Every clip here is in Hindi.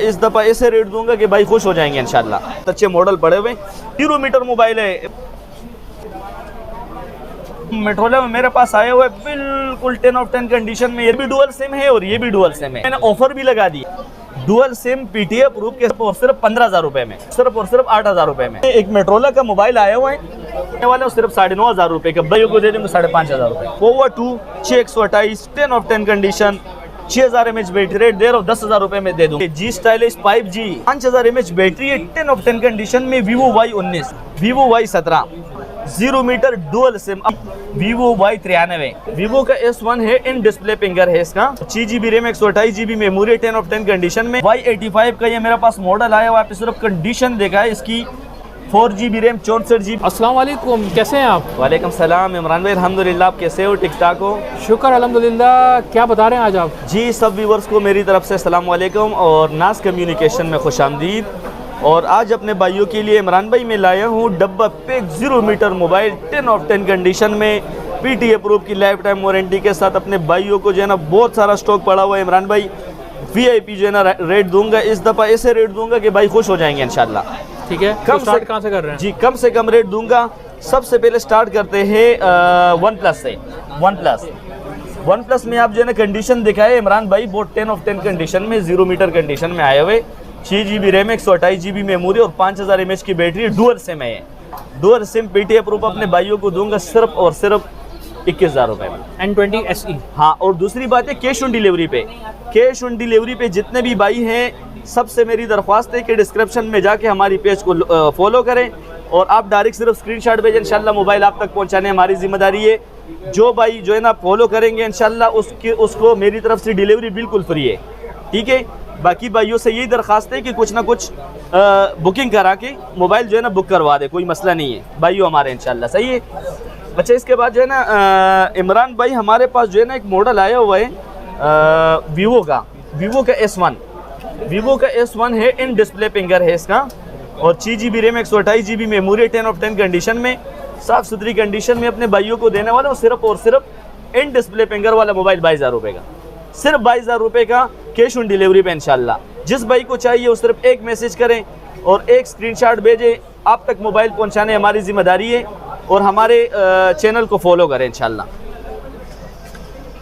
इस दफ़ा ऐसे रेट दूंगा कि भाई खुश हो जाएंगे इंशाल्लाह। अच्छे मॉडल पड़े हुए 0 मीटर मोबाइल है। मेट्रोला में मेरे पास आए हुए बिल्कुल 10 ऑफ 10 कंडीशन में। ये भी डुअल सिम है और ये भी डुअल सिम है। मैंने ऑफर भी लगा दी डुअल सिम PTA प्रूफ के और सिर्फ 15,000 रुपए में, सिर्फ और सिर्फ 8,000 रुपए में। एक मेट्रोला का मोबाइल आया हुआ है वाले सिर्फ 9,500 रुपए का, भाइयों को दे देंगे 5,500 रुपए। Pova 2 628 10 of 10 condition 6000 mAh battery rate दे रहा हूँ 10,000 रुपए में दे दूँ। जी स्टाइलिश 5G 5000 mAh बैटरी है 10 ऑफ 10 कंडीशन में। Vivo Y19, Vivo Y17 0 metre dual SIM. Vivo Y93, Vivo का S1 है, इन डिस्प्ले फिंगर है इसका। 6GB RAM 128GB memory 10 of 10 condition में। Y85 का ये मेरे पास मॉडल आया हुआ है। सिर्फ कंडीशन देखा है इसकी 4GB रैम 64GB। अस्सलाम वालेकुम, कैसे हैं आप? वालेकुम सलाम इमरान भाई, अल्हम्दुलिल्लाह। आप कैसे हो? ठीक ठाक हो? शुक्र अल्हम्दुलिल्लाह। क्या बता रहे हैं आज आप? जी सब व्यूवर्स को मेरी तरफ से अस्सलाम वालेकुम और नाज कम्युनिकेशन में खुशामदीद। और आज अपने भाइयों के लिए इमरान भाई मैं लाया हूँ डब्बा pack 0 metre mobile 10 of 10 condition में PTA प्रूफ की लाइफ टाइम वारंटी के साथ। अपने भाइयों को जो है ना बहुत सारा स्टॉक पड़ा हुआ है इमरान भाई। VIP जो है ना रेट दूंगा, इस दफ़ा ऐसे रेट दूंगा कि भाई खुश हो जाएंगे इंशाल्लाह। ठीक है, कम तो स्टार्ट कहाँ से कर रहे हैं? जी कम से कम रेट दूंगा। सबसे पहले स्टार्ट करते हैं वन प्लस से। वन प्लस में आप जो है ना कंडीशन दिखाए इमरान भाई, बहुत 10 ऑफ 10 कंडीशन में 0 मीटर कंडीशन में आए हुए। 6GB रैम 128GB मेमोरी और 5000 mAh की बैटरी डुअल सिम है। डुअल सिम PTA प्रूफ अपने भाइयों को दूंगा सिर्फ और सिर्फ 21,000 रुपए में। N20 SE। हाँ, और दूसरी बात है कैश ऑन डिलीवरी पे। कैश ऑन डिलीवरी पे जितने भी भाई हैं सबसे मेरी दरख्वास्त है कि डिस्क्रिप्शन में जाके हमारी पेज को फॉलो करें और आप डायरेक्ट सिर्फ स्क्रीनशॉट भेजें। इंशाल्लाह मोबाइल आप तक पहुंचाने हमारी जिम्मेदारी है। जो भाई जो है ना फॉलो करेंगे इंशाल्लाह उसको मेरी तरफ से डिलीवरी बिल्कुल फ्री है। ठीक है, बाकी भाइयों से यही दरख्वास्त है कि कुछ ना कुछ बुकिंग करा के मोबाइल जो है ना बुक करवा दे, कोई मसला नहीं है भाइयों हमारे इंशाल्लाह। सही है। अच्छा, इसके बाद जो है ना इमरान भाई हमारे पास जो है ना एक मॉडल आया हुआ है वीवो का S1। Vivo का S1 है, इन डिस्प्ले फिंगर है इसका और 6GB RAM 128GB memory 10 of 10 condition में साफ़ सुथरी कंडीशन में अपने भाइयों को देने वाला हूँ। सिर्फ और सिर्फ इन डिस्प्ले फिंगर वाला मोबाइल 22,000 रुपये का, सिर्फ 22,000 रुपये का कैश ऑन डिलीवरी पे इंशाल्लाह। जिस भाई को चाहिए वो सिर्फ एक मैसेज करें और एक स्क्रीनशॉट भेजें। आप तक मोबाइल पहुंचाने हमारी जिम्मेदारी है और हमारे चैनल को फॉलो करें इंशाल्लाह।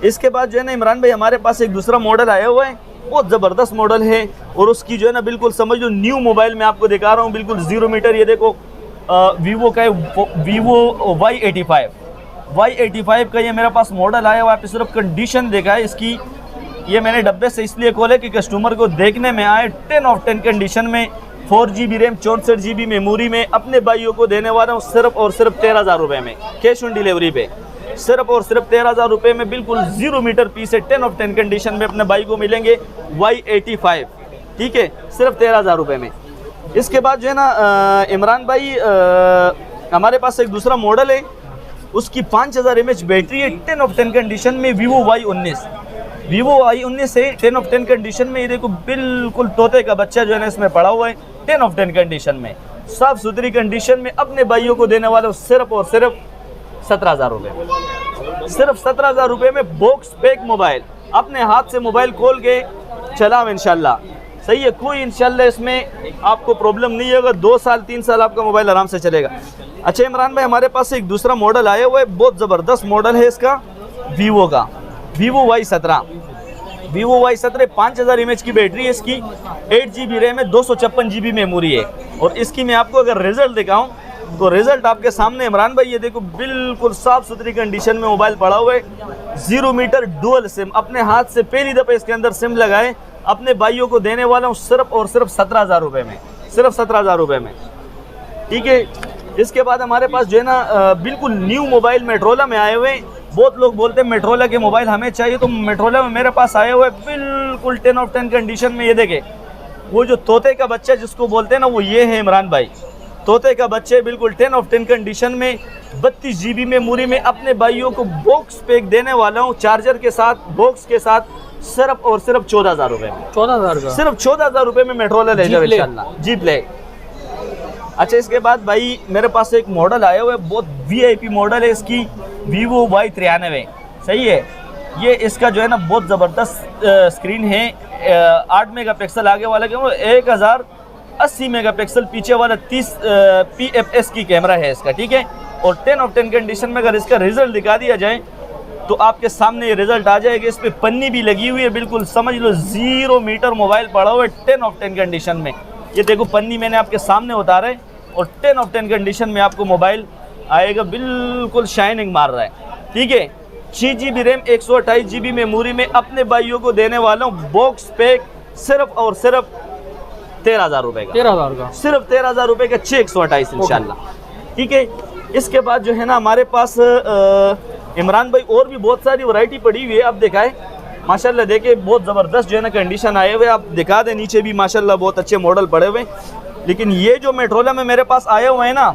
इसके बाद जो है ना इमरान भाई हमारे पास एक दूसरा मॉडल आया हुआ है, बहुत ज़बरदस्त मॉडल है और उसकी जो है ना बिल्कुल समझ लो न्यू मोबाइल मैं आपको दिखा रहा हूँ, बिल्कुल 0 मीटर। ये देखो वीवो का है, Vivo Y85 का ये मेरे पास मॉडल आया हुआ है। सिर्फ कंडीशन देखा है इसकी, ये मैंने डब्बे से इसलिए खोले कि कस्टमर को देखने में आए। 10 ऑफ 10 कंडीशन में 4GB रैम 64GB मेमोरी में अपने भाइयों को देने वाला हूँ सिर्फ और सिर्फ 13,000 रुपये में कैश ऑन डिलीवरी पे। सिर्फ और सिर्फ 13,000 रुपये में बिल्कुल 0 मीटर पीस है 10 ऑफ 10 कंडीशन में अपने भाई को मिलेंगे Y85। ठीक है, सिर्फ 13,000 रुपये में। इसके बाद जो है ना इमरान भाई हमारे पास एक दूसरा मॉडल है, उसकी 5000 mAh बैटरी है 10 ऑफ 10 कंडीशन में। Vivo Y19 है 10 ऑफ 10 कंडीशन में। ये देखो बिल्कुल तोते का बच्चा जो है ना इसमें पड़ा हुआ है 10 ऑफ 10 कंडीशन में, साफ सुथरी कंडीशन में अपने भाइयों को देने वाले सिर्फ और सिर्फ 17,000 रुपये। सिर्फ 17,000 रुपये में बॉक्स पैक मोबाइल, अपने हाथ से मोबाइल खोल के चलाओ इंशाल्लाह। सही है, कोई इंशाल्लाह इसमें आपको प्रॉब्लम नहीं होगा। 2 साल 3 साल आपका मोबाइल आराम से चलेगा। अच्छा इमरान भाई हमारे पास एक दूसरा मॉडल आया हुआ है, बहुत ज़बरदस्त मॉडल है इसका Vivo का, Vivo Y17 5000 mAh की बैटरी है इसकी, 8GB रैम है 256GB मेमोरी है। और इसकी मैं आपको अगर रिजल्ट दिखाऊं तो रिजल्ट आपके सामने इमरान भाई, ये देखो बिल्कुल साफ सुथरी कंडीशन में मोबाइल पड़ा हुआ है। 0 मीटर डुअल सिम, अपने हाथ से पहली दफ़ा इसके अंदर सिम लगाए अपने भाइयों को देने वाला हूँ सिर्फ और सिर्फ 17,000 रुपये में, सिर्फ 17,000 रुपये में। ठीक है, इसके बाद हमारे पास जो है ना बिल्कुल न्यू मोबाइल मेट्रोला में आए हुए। बहुत लोग बोलते हैं मेट्रोला के मोबाइल हमें चाहिए, तो मेट्रोला में मेरे पास आए हुए बिल्कुल 10 ऑफ 10 कंडीशन में। ये देखे वो जो तोते का बच्चा जिसको बोलते हैं ना, वो ये है इमरान भाई, तोते का बच्चे बिल्कुल 10 ऑफ 10 कंडीशन में 32GB मेमोरी में अपने भाइयों को बॉक्स पैक देने वाला हूँ चार्जर के साथ, बॉक्स के साथ, सिर्फ और सिर्फ 14,000 रुपये में। 14,000 सिर्फ 14,000 रुपये में मेट्रोला ले जाओ इंशाल्लाह। जी प्ले। अच्छा इसके बाद भाई मेरे पास एक मॉडल आया हुआ है, बहुत VIP मॉडल है इसकी, Vivo Y93। सही है, ये इसका जो है ना बहुत ज़बरदस्त स्क्रीन है। 8 मेगापिक्सल आगे वाला कैमरा, 1080 मेगापिक्सल पीछे वाला, 30 PFS की कैमरा है इसका, ठीक है। और 10 ऑफ 10 कंडीशन में अगर इसका रिज़ल्ट दिखा दिया जाए तो आपके सामने ये रिज़ल्ट आ जाएगा। इस पर पन्नी भी लगी हुई है, बिल्कुल समझ लो 0 मीटर मोबाइल पड़ा हुआ है 10 ऑफ 10 कंडीशन में। ये देखो पन्नी मैंने आपके सामने उतारा है और 10 ऑफ 10 कंडीशन में आपको मोबाइल आएगा, बिल्कुल शाइनिंग मार रहा है, ठीक है। 6 GB रैम, 128 GB मेमोरी में अपने भाइयों को देने वाला हूँ बॉक्स पैक सिर्फ और सिर्फ 13,000 रुपये का। 13,000 का, सिर्फ 13,000 रुपये का 6 128 इंशाल्लाह, ठीक है। इसके बाद जो है ना हमारे पास इमरान भाई और भी बहुत सारी वैरायटी पड़ी हुई है। आप दिखाएं माशाल्लाह, देखिए बहुत ज़बरदस्त जो है ना कंडीशन आए हुए। आप दिखा दें नीचे भी माशाल्लाह बहुत अच्छे मॉडल पड़े हुए। लेकिन ये जो मेट्रोला में मेरे पास आए हुए हैं ना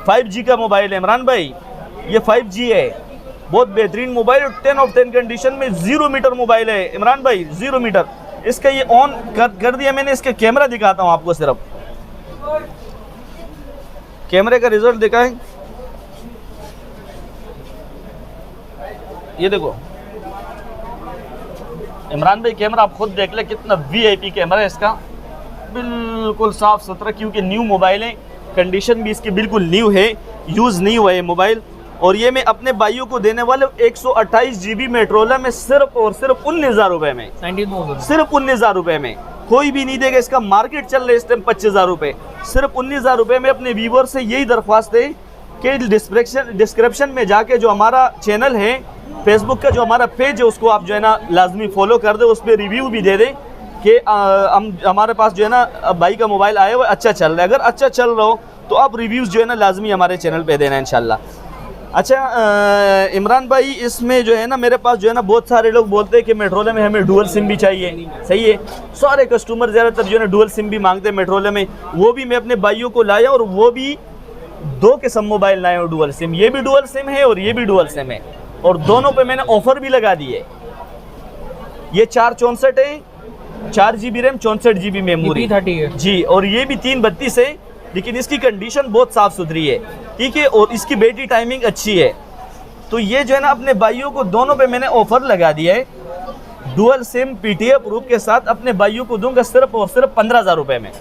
5G का मोबाइल है इमरान भाई, ये 5G है, बहुत बेहतरीन मोबाइल। 10 ऑफ 10 कंडीशन में 0 मीटर मोबाइल है इमरान भाई, 0 मीटर। इसका ये ऑन कर दिया मैंने, इसका कैमरा दिखाता हूँ आपको, सिर्फ कैमरे का रिजल्ट दिखाएं। ये देखो इमरान भाई कैमरा आप खुद देख ले, कितना VIP कैमरा है इसका, बिल्कुल साफ सुथरा, क्योंकि न्यू मोबाइल है, कंडीशन भी इसकी बिल्कुल न्यू है, यूज़ नहीं हुआ है मोबाइल। और ये मैं अपने भाइयों को देने वाले 128 GB मेट्रोला में सिर्फ और सिर्फ 19,000 रुपये में, 19,000 सिर्फ 19,000 रुपये में। कोई भी नहीं देगा, इसका मार्केट चल रहा है इस टाइम 25,000 रुपये, सिर्फ 19,000 रुपये में। अपने व्यूवर से यही दरख्वास्त है कि डिस्क्रिप्शन में जाके जो हमारा चैनल है फेसबुक का, जो हमारा पेज है, उसको आप जो है ना लाजमी फॉलो कर दे, उस पर रिव्यू भी दे दें कि हमारे पास जो है ना भाई का मोबाइल आया हुआ अच्छा चल रहा है। अगर अच्छा चल रहा हो तो आप रिव्यूज़ जो है ना लाजमी हमारे चैनल पे देना इंशाल्लाह। अच्छा इमरान भाई, इसमें जो है ना मेरे पास जो है ना बहुत सारे लोग बोलते हैं कि मेट्रोला में हमें डुअल सिम भी चाहिए, सही है। सारे कस्टमर ज़्यादातर जो है ना डुअल सिम भी मांगते हैं मेट्रोला में, वो भी मैं अपने भाइयों को लाया और वो भी 2 किस्म मोबाइल लाए और डुअल सिम, ये भी डुअल सिम है और ये भी डुअल सिम है, और दोनों पे मैंने ऑफर भी लगा दी है। ये 464 है, 4 GB रैम, 64 GB मेमोरी, 30 है जी, और ये भी 332 है, लेकिन इसकी कंडीशन बहुत साफ़ सुथरी है, ठीक है, और इसकी बैटरी टाइमिंग अच्छी है। तो ये जो है ना अपने भाइयों को दोनों पे मैंने ऑफर लगा दिया है, डुअल सिम PTA प्रूफ के साथ अपने भाइयों को दूंगा सिर्फ और सिर्फ 15,000 रुपये में।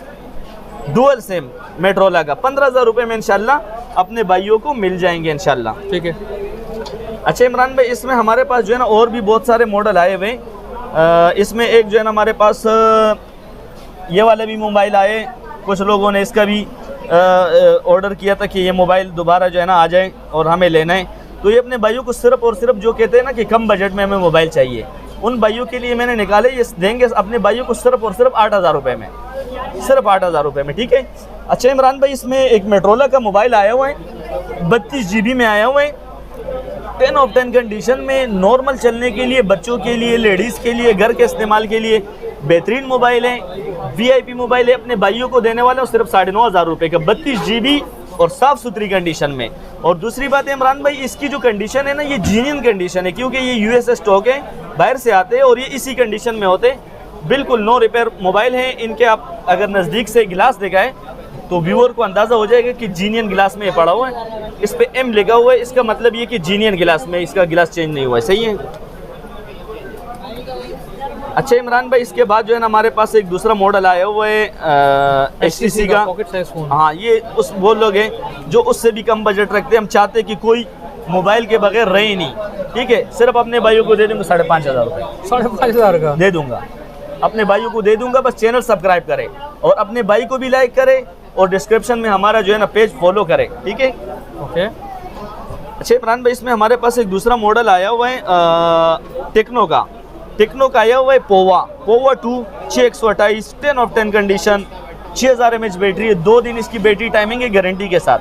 डुअल सिम मेट्रोला का 15,000 रुपये में इंशाल्लाह अपने भाइयों को मिल जाएंगे इंशाल्लाह, ठीक है। अच्छा इमरान भाई, इसमें हमारे पास जो है ना और भी बहुत सारे मॉडल आए हुए। इसमें एक जो है ना हमारे पास ये वाले भी मोबाइल आए, कुछ लोगों ने इसका भी ऑर्डर किया था कि ये मोबाइल दोबारा जो है ना आ जाए और हमें लेना है। तो ये अपने भाइयों को सिर्फ और सिर्फ जो कहते हैं ना कि कम बजट में हमें मोबाइल चाहिए, उन भाइयों के लिए मैंने निकाले, ये देंगे अपने भाइयों को सिर्फ और सिर्फ 8,000 रुपये में, सिर्फ 8,000 रुपये में, ठीक है। अच्छा इमरान भाई, इसमें एक मेट्रोला का मोबाइल आया हुआ है, 32 GB में आया हुआ है, 10 ऑफ 10 कंडीशन में, नॉर्मल चलने के लिए, बच्चों के लिए, लेडीज़ के लिए, घर के इस्तेमाल के लिए बेहतरीन मोबाइल है, VIP मोबाइल है। अपने भाइयों को देने वाला हूँ सिर्फ 9,500 रुपये का, 32 GB और साफ़ सुथरी कंडीशन में। और दूसरी बात है इमरान भाई, इसकी जो कंडीशन है ना, ये जीनियन कंडीशन है, क्योंकि ये USA स्टॉक है, बाहर से आते हैं और ये इसी कंडीशन में होते हैं, बिल्कुल नो रिपेयर मोबाइल है। इनके आप अगर नज़दीक से गिलास दिखाएँ तो व्यूअर को अंदाज़ा हो जाएगा कि जीनियन गिलास में ये पड़ा हुआ है, इस पे M लिखा हुआ है, इसका मतलब ये कि जीनियन गिलास में, इसका गिलास चेंज नहीं हुआ है, सही है। अच्छा इमरान भाई, इसके बाद जो है ना हमारे पास एक दूसरा मॉडल आया हुआ है HTC का पॉकेट साइज फोन। हाँ, ये उस वो लोग हैं जो उससे भी कम बजट रखते हैं। हम चाहते हैं कि कोई मोबाइल के बगैर रहे ही नहीं, ठीक है। सिर्फ अपने भाइयों को दे दूँगा 5,500 रुपये, 5,500 का दे दूँगा, अपने भाइयों को दे दूँगा। बस चैनल सब्सक्राइब करें और अपने भाई को भी लाइक करें और डिस्क्रिप्शन में हमारा जो है ना पेज फॉलो करें, ठीक है, ओके। अच्छा इमरान भाई, इसमें हमारे पास एक दूसरा मॉडल आया हुआ है टेक्नो का आया हुआ है Pova 2, 6 128, 10 of 10 condition, 6000 mAh battery है, 2 दिन इसकी बैटरी टाइमिंग है गारंटी के साथ,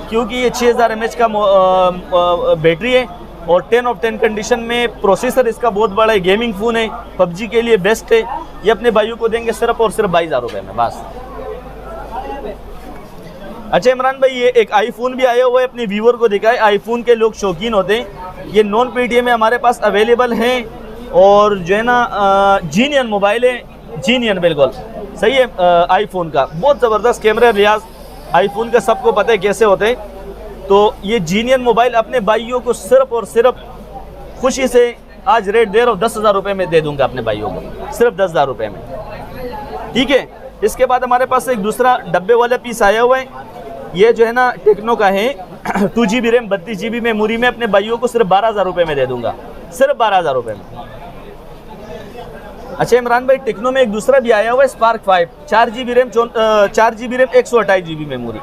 क्योंकि ये 6000 mAh का बैटरी है और 10 ऑफ 10 कंडीशन में। प्रोसेसर इसका बहुत बड़ा है, गेमिंग फ़ोन है, PUBG के लिए बेस्ट है। ये अपने भाइयों को देंगे सिर्फ और सिर्फ 22,000 रुपये में, बस। अच्छा इमरान भाई, ये एक आईफोन भी आया हुआ है, अपने व्यूअर को दिखाए, आईफोन के लोग शौकीन होते हैं, ये नॉन PTA में हमारे पास अवेलेबल है। और जो है ना जीनियन मोबाइल है, जीनियन बिल्कुल सही है। आईफोन का बहुत ज़बरदस्त कैमरा, रियाज आईफोन का सबको पता है कैसे होते हैं। तो ये जीनियन मोबाइल अपने भाइयों को सिर्फ और सिर्फ खुशी से आज रेट दे रहा हूँ 10,000 रुपये में दे दूंगा अपने भाइयों को, सिर्फ 10,000 रुपये में। ठीक है। इसके बाद हमारे पास एक दूसरा डब्बे वाला पीस आया हुआ है, ये जो है ना टेक्नो का है 2 GB रैम 32 GB मेमोरी में अपने भाइयों को सिर्फ 12,000 रुपये में दे दूंगा, सिर्फ 12,000 रुपये में। अच्छा इमरान भाई, टेक्नो में एक दूसरा भी आया हुआ है spark 5 4 GB RAM 128 GB memory,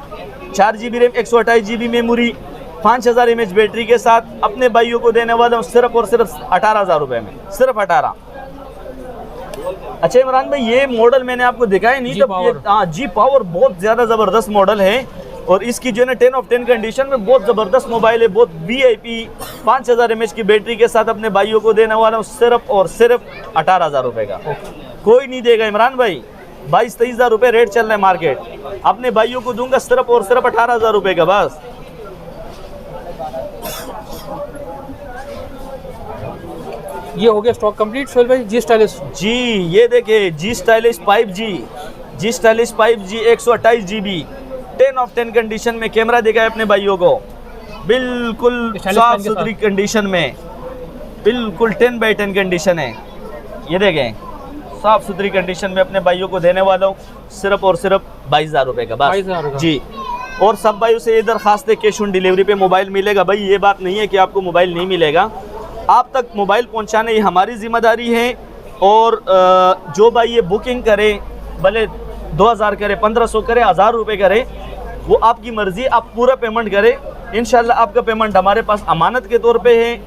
4 GB RAM 128 GB memory 5000 mAh battery के साथ अपने भाइयों को देने वाला हूँ सिर्फ और सिर्फ 18,000 रुपये में, सिर्फ 18। अच्छा इमरान भाई, ये मॉडल मैंने आपको दिखाया नहीं, तो ये जी पावर बहुत ज़्यादा ज़बरदस्त मॉडल है और इसकी जो है ना 10 of 10 कंडीशन में बहुत ज़बरदस्त मोबाइल है, बहुत VIP 5000 mAh की बैटरी के साथ अपने भाइयों को देने वाला हूँ सिर्फ और सिर्फ 18,000 रुपये का। कोई नहीं देगा इमरान भाई, 22-23,000 रुपये रेट चल रहा है मार्केट, अपने भाइयों को दूंगा सिर्फ और सिर्फ 18,000 रुपये का बस। ये हो गया स्टॉक कंप्लीट सोहेल भाई। जी स्टाइलिश जी, ये देखिए G stylish 5G, G stylish 5G 128 GB 10 of 10 condition में कैमरा दिखा है अपने भाइयों को, बिल्कुल साफ सुथरी कंडीशन में, बिल्कुल 10/10 कंडीशन है। ये देखें साफ सुथरी कंडीशन में अपने भाइयों को देने वाला हूँ सिर्फ और सिर्फ 22,000 रुपये का बस। 22,000 जी। और सब भाइयों से ये दरखास्त है, कैश ऑन डिलीवरी पे मोबाइल मिलेगा भाई, ये बात नहीं है कि आपको मोबाइल नहीं मिलेगा, आप तक मोबाइल पहुंचाने ये हमारी ज़िम्मेदारी है। और जो भाई ये बुकिंग करे, भले 2,000 करे, 1,500 करे, 1,000 रुपये करे, वो आपकी मर्ज़ी, आप पूरा पेमेंट करें, इंशाल्लाह आपका पेमेंट हमारे पास अमानत के तौर पे है।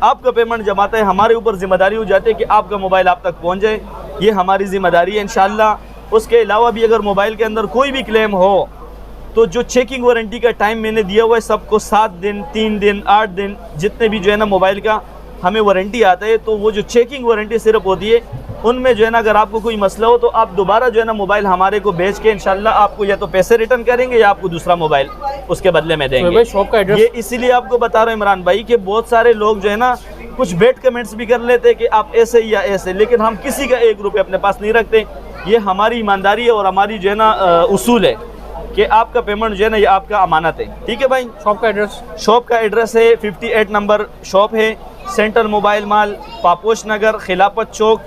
आपका पेमेंट जमाता है, हमारे ऊपर ज़िम्मेदारी हो जाती है कि आपका मोबाइल आप तक पहुँच जाए, ये हमारी ज़िम्मेदारी है इंशाल्लाह। उसके अलावा भी अगर मोबाइल के अंदर कोई भी क्लेम हो तो जो चेकिंग वारंटी का टाइम मैंने दिया हुआ है सबको 7 दिन, 3 दिन, 8 दिन, जितने भी जो है ना मोबाइल का हमें वारंटी आता है, तो वो जो चेकिंग वारंटी सिर्फ होती है उनमें जो है ना अगर आपको कोई मसला हो तो आप दोबारा जो है ना मोबाइल हमारे को भेज के इंशाल्लाह आपको या तो पैसे रिटर्न करेंगे या आपको दूसरा मोबाइल उसके बदले में देंगे। शॉप का एड्रेस ये इसीलिए आपको बता रहा हूँ इमरान भाई कि बहुत सारे लोग जो है ना कुछ बेड कमेंट्स भी कर लेते हैं कि आप ऐसे या ऐसे, लेकिन हम किसी का 1 रुपये अपने पास नहीं रखते। ये हमारी ईमानदारी है और हमारी जो है ना उसूल है कि आपका पेमेंट जो है ना ये आपका अमानत है। ठीक है भाई। शॉप का एड्रेस? शॉप का एड्रेस है 58 नंबर शॉप है, सेंट्रल मोबाइल माल, पापोश नगर, खिलाफत चौक,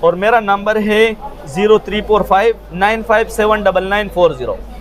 और मेरा नंबर है 0345 9579940।